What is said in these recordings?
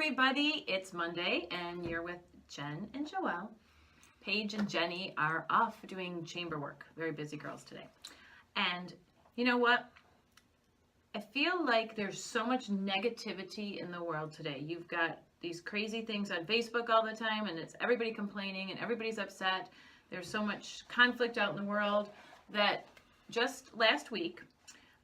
everybody, it's Monday and you're with Jen and Joelle. Paige and Jenny are off doing chamber work. Very busy girls today. And you know what? I feel like there's so much negativity in the world today. You've got these crazy things on Facebook all the time and it's everybody complaining and everybody's upset. There's so much conflict out in the world that just last week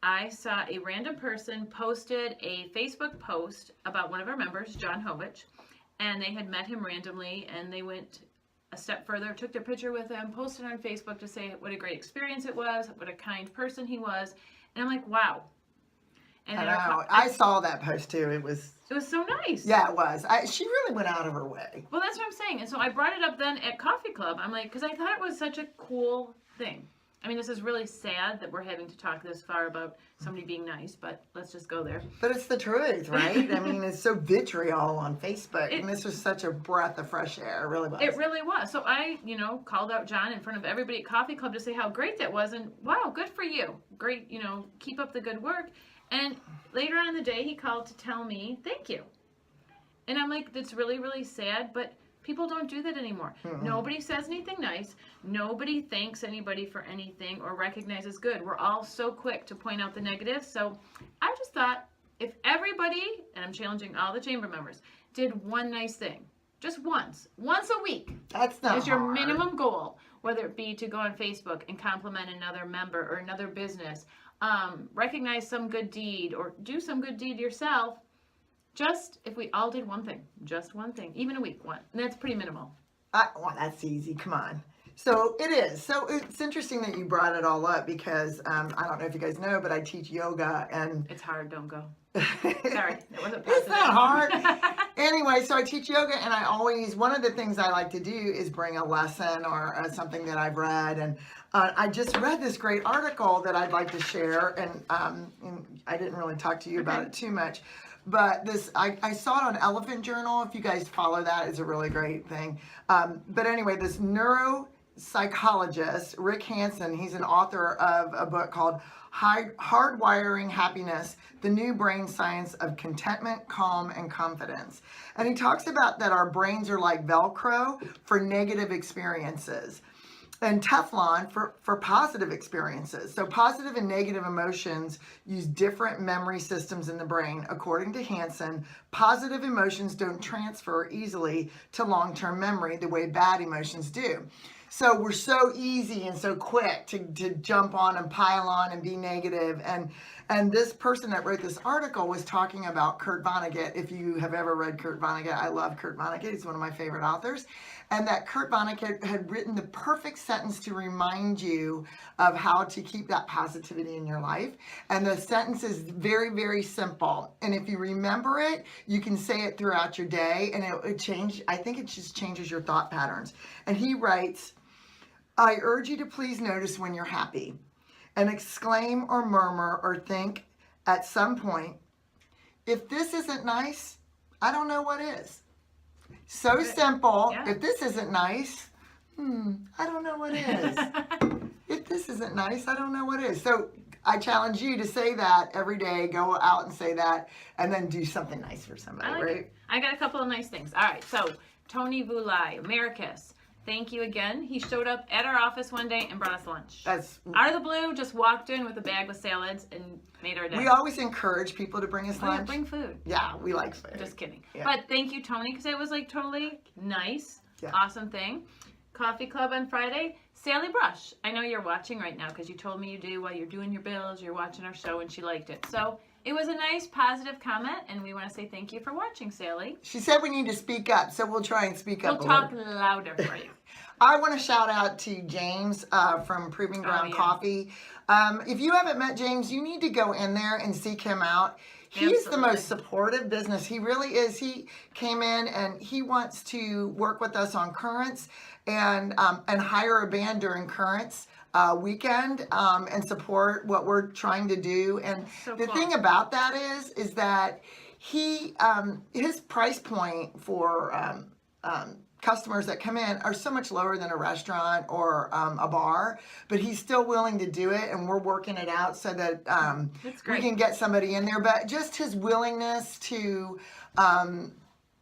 I saw a random person posted a Facebook post about one of our members, John Hovich, and they had met him randomly and they went a step further, took their picture with him, posted on Facebook to say what a great experience it was, what a kind person he was. And I'm like, wow. And I know. I saw that post too. It was so nice. Yeah, it was. She really went out of her way. Well, that's what I'm saying. And so I brought it up then at Coffee Club. I'm like, because I thought it was such a cool thing. I mean, this is really sad that we're having to talk this far about somebody being nice, but let's just go there. But it's the truth, right? I mean, it's so vitriol on Facebook, and this was such a breath of fresh air. It really was. It really was. So I, called out John in front of everybody at Coffee Club to say how great that was, and wow, good for you. Great, keep up the good work. And later on in the day, he called to tell me thank you. And I'm like, that's really, really sad, but people don't do that anymore. Mm-hmm. Nobody says anything nice. Nobody thanks anybody for anything or recognizes good. We're all so quick to point out the negative. So I just thought if everybody, and I'm challenging all the chamber members, did one nice thing, just once a week. That's not is your hard. Minimum goal, whether it be to go on Facebook and compliment another member or another business, recognize some good deed or do some good deed yourself. Just if we all did one thing, just one thing, even a week, one. And that's pretty minimal. Well, that's easy. Come on. So it is. So it's interesting that you brought it all up because I don't know if you guys know, but I teach yoga and it's hard. Don't go. Sorry, it wasn't. It's not hard. Anyway, so I teach yoga, and one of the things I like to do is bring a lesson or something that I've read, and I just read this great article that I'd like to share, and I didn't really talk to you about it too much. But I saw it on Elephant Journal. If you guys follow that, it's a really great thing. But anyway, this neuropsychologist, Rick Hanson, he's an author of a book called Hardwiring Happiness, The New Brain Science of Contentment, Calm, and Confidence. And he talks about that our brains are like Velcro for negative experiences, and Teflon for positive experiences. So positive and negative emotions use different memory systems in the brain. According to Hanson, positive emotions don't transfer easily to long-term memory the way bad emotions do. So we're so easy and so quick to jump on and pile on and be negative. And this person that wrote this article was talking about Kurt Vonnegut. If you have ever read Kurt Vonnegut, I love Kurt Vonnegut. He's one of my favorite authors. And that Kurt Vonnegut had written the perfect sentence to remind you of how to keep that positivity in your life. And the sentence is very, very simple. And if you remember it, you can say it throughout your day and it change. I think it just changes your thought patterns. And he writes, I urge you to please notice when you're happy and exclaim or murmur or think at some point, if this isn't nice, I don't know what is. So simple. Yeah. If this isn't nice, I don't know what is. If this isn't nice, I don't know what is. So I challenge you to say that every day. Go out and say that, and then do something nice for somebody, right? I got a couple of nice things. All right. So Tony Vulai, Americus, thank you again. He showed up at our office one day and brought us lunch. That's out of the blue. Just walked in with a bag with salads and made our day. We always encourage people to bring us lunch. Yeah, bring food. Yeah, we like food. Just kidding. Yeah. But thank you, Tony, because it was like totally nice, awesome thing. Coffee Club on Friday. Sally Brush, I know you're watching right now because you told me you do while you're doing your bills. You're watching our show and she liked it. So it was a nice, positive comment, and we want to say thank you for watching, Sally. She said we need to speak up, so we'll try and speak up. We'll talk louder for you. I want to shout out to James from Proving Ground Coffee. If you haven't met James, you need to go in there and seek him out. He's the most supportive business. He really is. He came in and he wants to work with us on Currents and hire a band during Currents weekend and support what we're trying to do. And the thing about that is that he his price point for customers that come in are so much lower than a restaurant or a bar, but he's still willing to do it, and we're working it out so that we can get somebody in there. But just his willingness to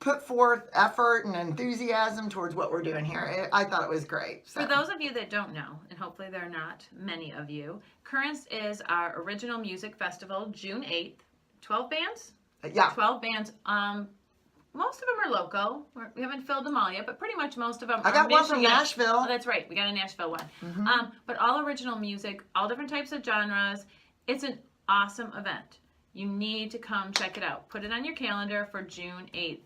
put forth effort and enthusiasm towards what we're doing here. I thought it was great. So. For those of you that don't know, and hopefully there are not many of you, Currents is our original music festival, June 8th. 12 bands? Yeah. 12 bands. Most of them are local. We haven't filled them all yet, but pretty much most of them I got one from Michigan. Nashville. Oh, that's right. We got a Nashville one. But all original music, all different types of genres. It's an awesome event. You need to come check it out. Put it on your calendar for June 8th.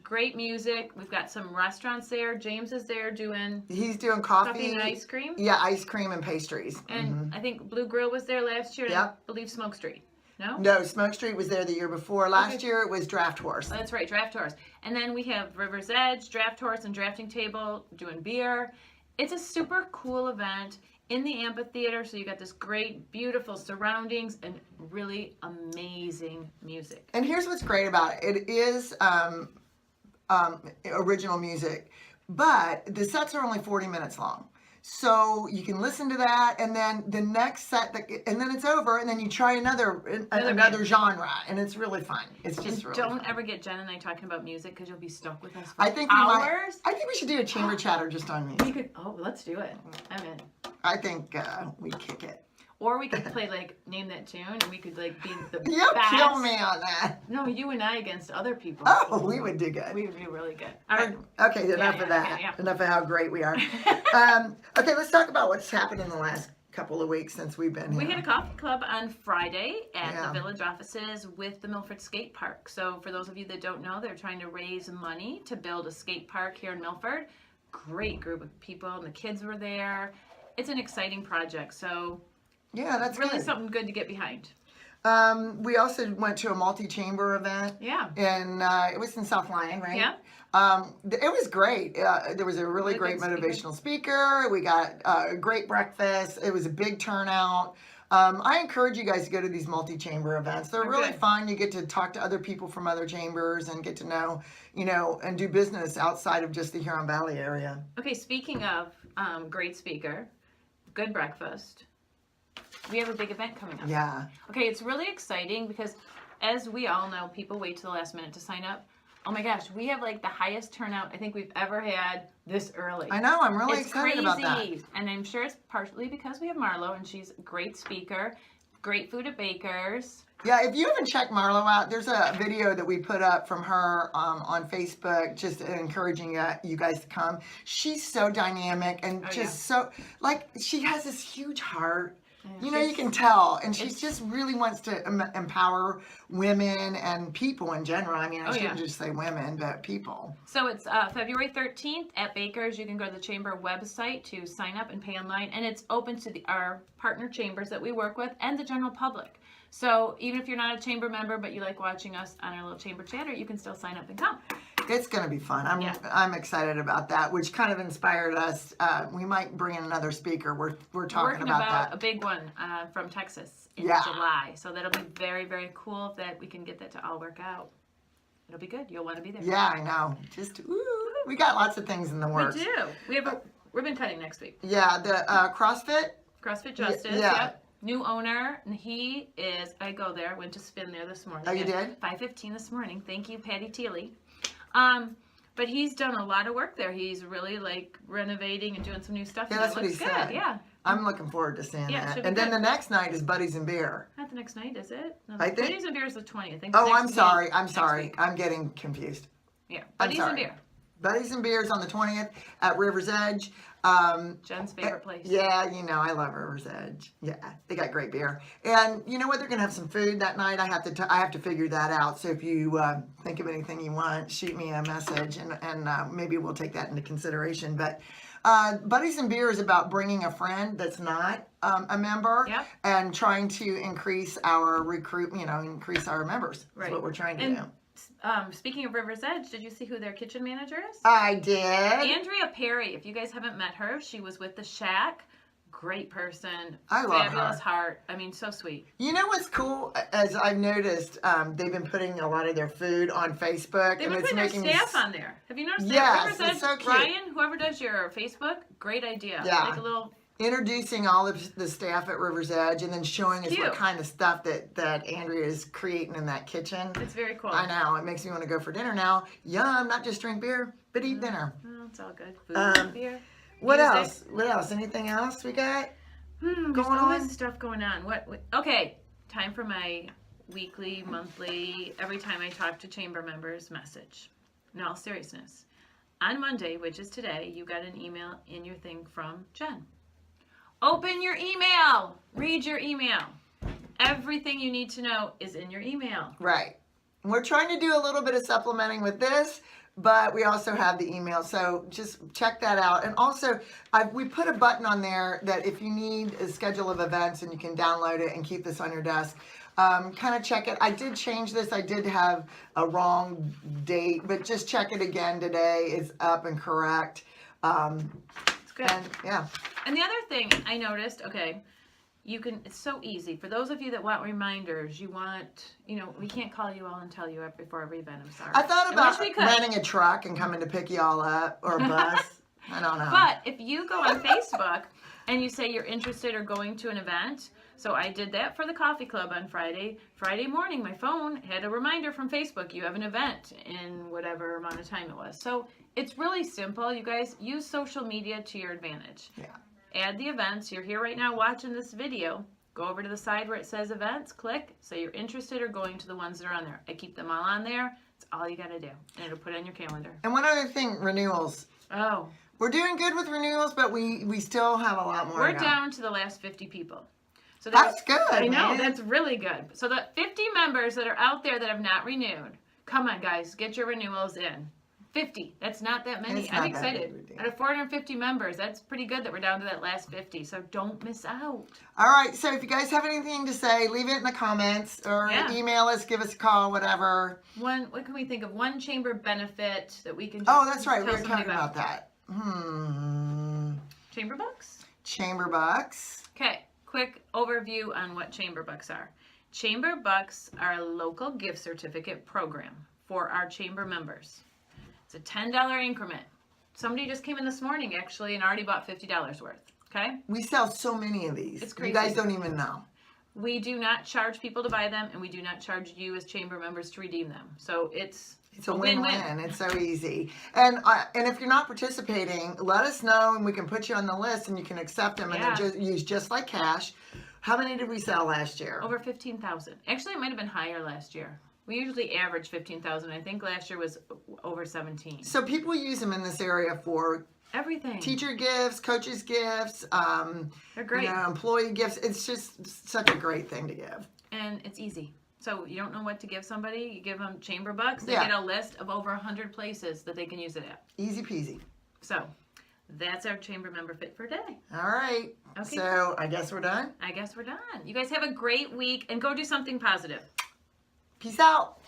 Great music. We've got some restaurants there. James is there doing He's doing coffee and ice cream. Yeah, ice cream and pastries. And I think Blue Grill was there last year. And Yep. I believe Smoke Street. No? No, Smoke Street was there the year before. Last year it was Draft Horse. That's right, Draft Horse. And then we have River's Edge, Draft Horse, and Drafting Table doing beer. It's a super cool event in the amphitheater, so you got this great, beautiful surroundings and really amazing music. And here's what's great about it. It is original music, but the sets are only 40 minutes long. So you can listen to that, and then the next set, and then it's over, and then you try another genre, and it's really fun. It's just really Don't fun. ever get Jen and I talking about music because you'll be stuck with us for I think hours. I think we should do a chamber chatter just on music. We could, let's do it. I'm in. I think we kick it. Or we could play like Name That Tune, and we could like be the You'll best. kill me on that. No, you and I against other people. Oh, we would do good. We would do really good. All right. Okay, enough of that. yeah. Enough of how great we are. Okay, let's talk about what's happened in the last couple of weeks since we've been here. We had a coffee club on Friday at Yeah. the village offices with the Milford Skate Park. So for those of you that don't know, they're trying to raise money to build a skate park here in Milford. Great group of people, and the kids were there. It's an exciting project, so Yeah, that's really good. something good to get behind. We also went to a multi-chamber event. Yeah. And it was in South Lyon, right? Yeah. It was great. There was a really great good speaker. motivational speaker. We got a great breakfast. It was a big turnout. I encourage you guys to go to these multi-chamber events. They're really good. fun. You get to talk to other people from other chambers and get to know, and do business outside of just the Huron Valley area. Okay, speaking of great speaker, good breakfast, we have a big event coming up. Yeah. Okay, it's really exciting because, as we all know, people wait to the last minute to sign up. Oh my gosh, we have like the highest turnout I think we've ever had this early. I know. I'm really It's excited crazy. about that. And I'm sure it's partially because we have Marlo and she's a great speaker, great food at Baker's. Yeah, if you haven't checked Marlo out, there's a video that we put up from her on Facebook, just encouraging you guys to come. She's so dynamic and so, like, she has this huge heart. You can tell, and she just really wants to empower women and people in general. I mean, I shouldn't just say women, but people. So it's February 13th at Baker's. You can go to the chamber website to sign up and pay online, and it's open to our partner chambers that we work with and the general public. So even if you're not a chamber member, but you like watching us on our little chamber chatter, you can still sign up and come. It's going to be fun. I'm excited about that, which kind of inspired us. We might bring in another speaker. We're talking about that. A big one from Texas in July. So that'll be very, very cool that we can get that to all work out. It'll be good. You'll want to be there. Yeah, I know. Just we got lots of things in the works. We do. We have a ribbon cutting next week. Yeah, the CrossFit Justice. Yeah. Yep. New owner, and he is. I go there. Went to spin there this morning. Oh, you did? 5:15 this morning. Thank you, Patty Teely. But he's done a lot of work there. He's really like renovating and doing some new stuff. Yeah, and that's it what he looks said. good. Yeah. I'm looking forward to seeing Yeah, it that. should be And then good. the next night is Buddies and Beer. Not the next night, is it? No, I think- Buddies and Beer is the 20th. I think. Oh, next I'm sorry. week. I'm Next sorry. week. I'm getting confused. Yeah. I'm Buddies and sorry. Beer. Buddies and Beers on the 20th at River's Edge. Jen's favorite place. Yeah, I love River's Edge. Yeah, they got great beer. And you know what? They're gonna have some food that night. I have to figure that out. So if you think of anything you want, shoot me a message, and maybe we'll take that into consideration. But Buddies and Beer is about bringing a friend that's not a member and trying to increase our increase our members. That's Right. what we're trying to And do. Speaking of River's Edge, did you see who their kitchen manager is? I did. Andrea Perry. If you guys haven't met her, she was with The Shack. Great person. I love Fabulous her. heart. I mean, so sweet. You know what's cool? As I've noticed, they've been putting a lot of their food on Facebook, They've and been it's putting their making staff on there. Have you noticed Yes, that? River's it's Edge, so cute. Ryan, whoever does your Facebook, great idea. Yeah. Like a little introducing all of the staff at River's Edge and then showing us what cute. kind of stuff that Andrea is creating in that kitchen. It's very cool. I know. It makes me want to go for dinner now. Yum, not just drink beer, but eat dinner. Oh, it's all good. Food, beer. What music. else? What else? Anything else we got? There's going always on? stuff going on. Okay, time for my weekly, monthly, every time I talk to chamber members message. In all seriousness. On Monday, which is today, you got an email in your thing from Jen. Open your email. Read your email. Everything you need to know is in your email. Right. We're trying to do a little bit of supplementing with this, but we also have the email. So just check that out. And also, we put a button on there that if you need a schedule of events and you can download it and keep this on your desk, kind of check it. I did change this. I did have a wrong date, but just check it again today. It's up and correct. It's good. And yeah. And the other thing I noticed, okay, it's so easy. For those of you that want reminders, we can't call you all and tell you before every event, I'm sorry. I thought about wish we could. renting a truck and coming to pick you all up or a bus. I don't know. But if you go on Facebook and you say you're interested or going to an event, so I did that for the coffee club on Friday. Friday morning, my phone had a reminder from Facebook. You have an event in whatever amount of time it was. So it's really simple. You guys use social media to your advantage. Yeah. Add the events. You're here right now watching this video. Go over to the side where it says events. Click. Say you're interested or going to the ones that are on there. I keep them all on there. It's all you got to do. And it'll put it on your calendar. And one other thing, renewals. Oh. We're doing good with renewals, but we still have a lot more We're to go. down to the last 50 people. So That's good, I know, man. that's really good. So the 50 members that are out there that have not renewed, come on, guys, get your renewals in. 50. That's not that many. It's I'm not that big of a excited. deal. Out of 450 members, that's pretty good that we're down to that last 50. So don't miss out. All right, so if you guys have anything to say, leave it in the comments or Yeah. email us, give us a call, whatever. What can we think of? One chamber benefit that we can just Oh, that's right. We tell were somebody talking about that. Chamber bucks? Chamber bucks. Okay, quick overview on what chamber bucks are. Chamber bucks are a local gift certificate program for our chamber members. It's a $10 increment. Somebody just came in this morning actually and already bought $50 worth. Okay? We sell so many of these. It's crazy. You guys don't even know. We do not charge people to buy them, and we do not charge you as chamber members to redeem them. So it's a win-win. It's so easy. And if you're not participating, let us know and we can put you on the list and you can accept them and Yeah. then just use just like cash. How many did we sell last year? Over 15,000. Actually, it might have been higher last year. We usually average 15,000. I think last year was over 17. So people use them in this area for Everything. teacher gifts, coaches gifts, They're great. employee gifts. It's just such a great thing to give. And it's easy. So you don't know what to give somebody, you give them chamber bucks. They Yeah. get a list of over 100 places that they can use it at. Easy peasy. So that's our chamber member fit for today. All right. Okay. So I guess we're done. I guess we're done. You guys have a great week and go do something positive. Peace out.